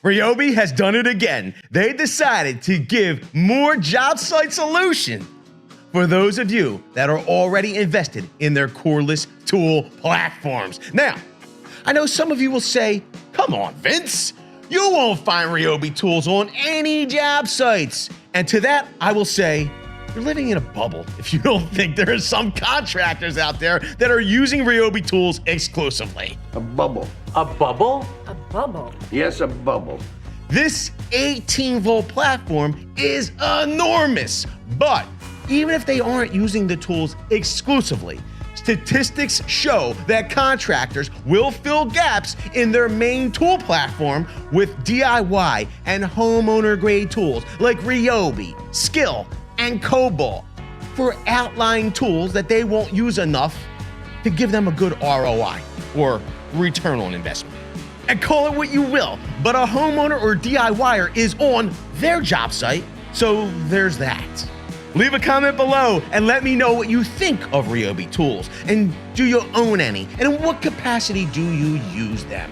RYOBI has done it again. They decided to give more job site solution for those of you that are already invested in their cordless tool platforms. Now, I know some of you will say, come on, Vince, you won't find RYOBI tools on any job sites. And to that, I will say, you're living in a bubble if you don't think there are some contractors out there that are using RYOBI tools exclusively. A bubble. A bubble? A bubble. Yes, a bubble. This 18-volt platform is enormous, but even if they aren't using the tools exclusively, statistics show that contractors will fill gaps in their main tool platform with DIY and homeowner-grade tools like RYOBI, Skill, and Cobalt for outlying tools that they won't use enough to give them a good ROI or return on investment. And call it what you will, but a homeowner or DIYer is on their job site, so there's that. Leave a comment below and let me know what you think of RYOBI tools, and do you own any, and in what capacity do you use them?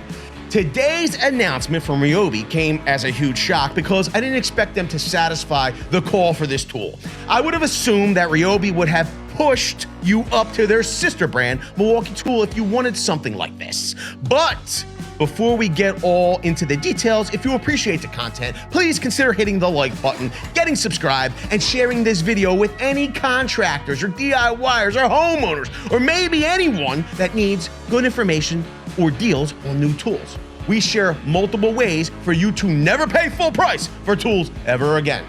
Today's announcement from RYOBI came as a huge shock because I didn't expect them to satisfy the call for this tool. I would have assumed that RYOBI would have pushed you up to their sister brand, Milwaukee Tool, if you wanted something like this. But before we get all into the details, if you appreciate the content, please consider hitting the like button, getting subscribed, and sharing this video with any contractors or DIYers or homeowners, or maybe anyone that needs good information or deals on new tools. We share multiple ways for you to never pay full price for tools ever again.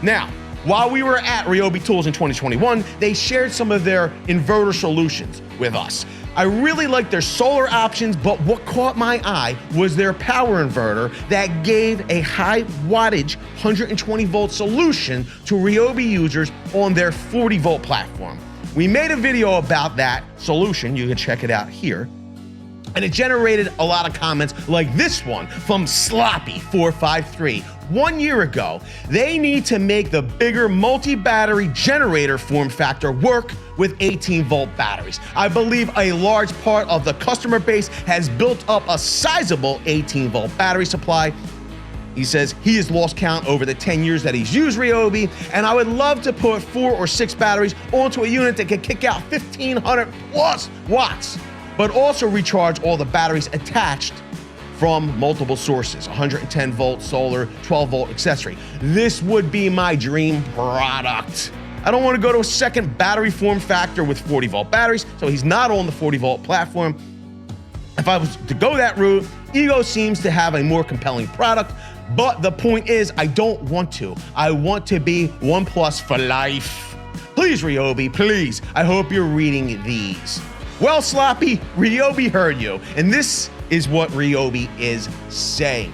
Now, while we were at RYOBI Tools in 2021, they shared some of their inverter solutions with us. I really like their solar options, but what caught my eye was their power inverter that gave a high wattage 120 volt solution to RYOBI users on their 40 volt platform. We made a video about that solution, you can check it out here. And it generated a lot of comments like this one from Sloppy453. 1 year ago, they need to make the bigger multi-battery generator form factor work with 18-volt batteries. I believe a large part of the customer base has built up a sizable 18-volt battery supply. He says he has lost count over the 10 years that he's used RYOBI, and I would love to put 4 or 6 batteries onto a unit that can kick out 1,500 plus watts, but also recharge all the batteries attached from multiple sources, 110 volt solar, 12 volt accessory. This would be my dream product. I don't want to go to a second battery form factor with 40 volt batteries, so he's not on the 40 volt platform. If I was to go that route, Ego seems to have a more compelling product, but the point is I don't want to. I want to be OnePlus for life. Please, RYOBI, please. I hope you're reading these. Well, Sloppy, RYOBI heard you, and this is what RYOBI is saying.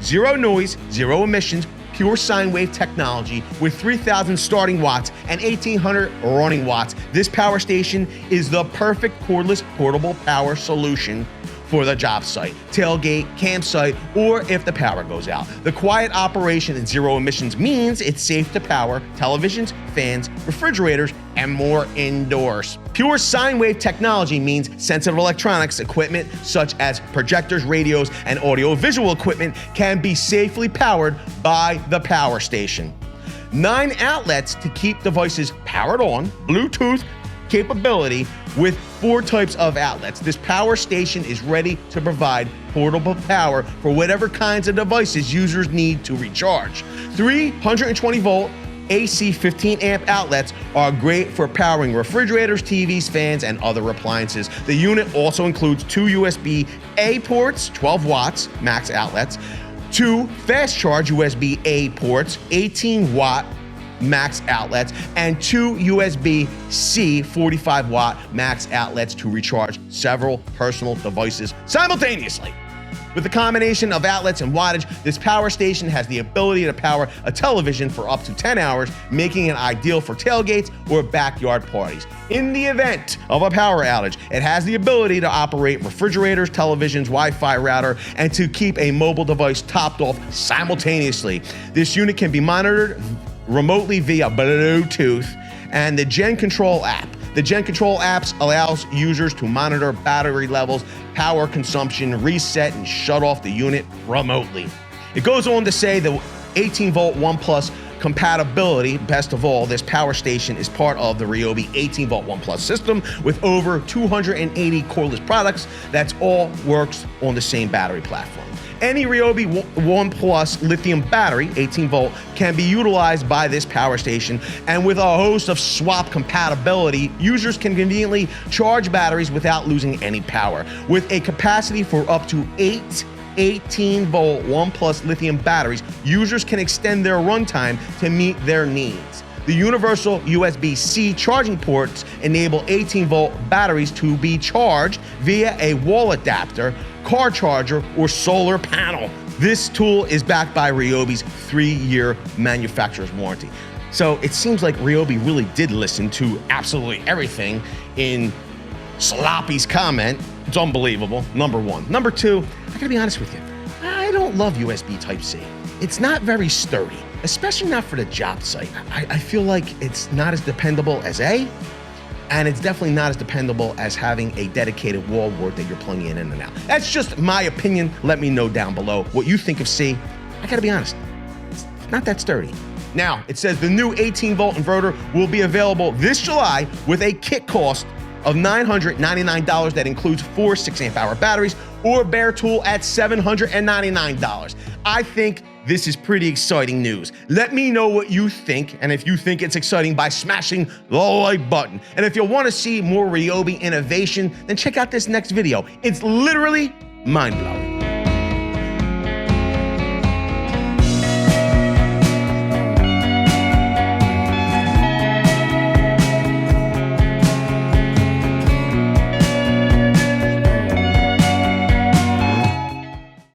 Zero noise, zero emissions, pure sine wave technology with 3,000 starting watts and 1,800 running watts. This power station is the perfect cordless portable power solution for the job site, tailgate, campsite, or if the power goes out. The quiet operation and zero emissions means it's safe to power televisions, fans, refrigerators, and more indoors. Pure sine wave technology means sensitive electronics equipment such as projectors, radios, and audio-visual equipment can be safely powered by the power station. 9 outlets to keep devices powered on, Bluetooth capability with 4 types of outlets. This power station is ready to provide portable power for whatever kinds of devices users need to recharge. 3 120 volt AC 15 amp outlets are great for powering refrigerators, TVs, fans, and other appliances. The unit also includes 2 USB-A ports, 12 watts, max outlets, 2 fast charge USB-A ports, 18 watt max outlets, and 2 USB-C 45 watt max outlets to recharge several personal devices simultaneously. With the combination of outlets and wattage, this power station has the ability to power a television for up to 10 hours, making it ideal for tailgates or backyard parties. In the event of a power outage, it has the ability to operate refrigerators, televisions, Wi-Fi router, and to keep a mobile device topped off simultaneously. This unit can be monitored remotely via Bluetooth and the Gen Control app. The Gen Control apps allows users to monitor battery levels, power consumption, reset and shut off the unit remotely. It goes on to say the 18 volt 1 Plus compatibility, best of all, this power station is part of the RYOBI 18 volt 1 Plus system with over 280 cordless products. That's all works on the same battery platform. Any RYOBI 1 Plus lithium battery, 18 volt, can be utilized by this power station, and with a host of swap compatibility, users can conveniently charge batteries without losing any power. With a capacity for up to 8 18 volt 1 Plus lithium batteries, users can extend their runtime to meet their needs. The universal USB-C charging ports enable 18 volt batteries to be charged via a wall adapter, car charger, or solar panel. This tool is backed by RYOBI's 3-year manufacturer's warranty. So it seems like RYOBI really did listen to absolutely everything in Sloppy's comment. It's unbelievable, number one. Number two, I gotta be honest with you, I don't love USB Type-C. It's not very sturdy, especially not for the job site. I feel like it's not as dependable as A, and it's definitely not as dependable as having a dedicated wall wart that you're plugging in and out. That's just my opinion. Let me know down below what you think of C. I gotta be honest, it's not that sturdy. Now, it says the new 18 volt inverter will be available this July with a kit cost of $999 that includes 4 6-amp hour batteries, or bare tool at $799. I think this is pretty exciting news. Let me know what you think, and if you think it's exciting, by smashing the like button. And if you want to see more RYOBI innovation, then check out this next video. It's literally mind-blowing.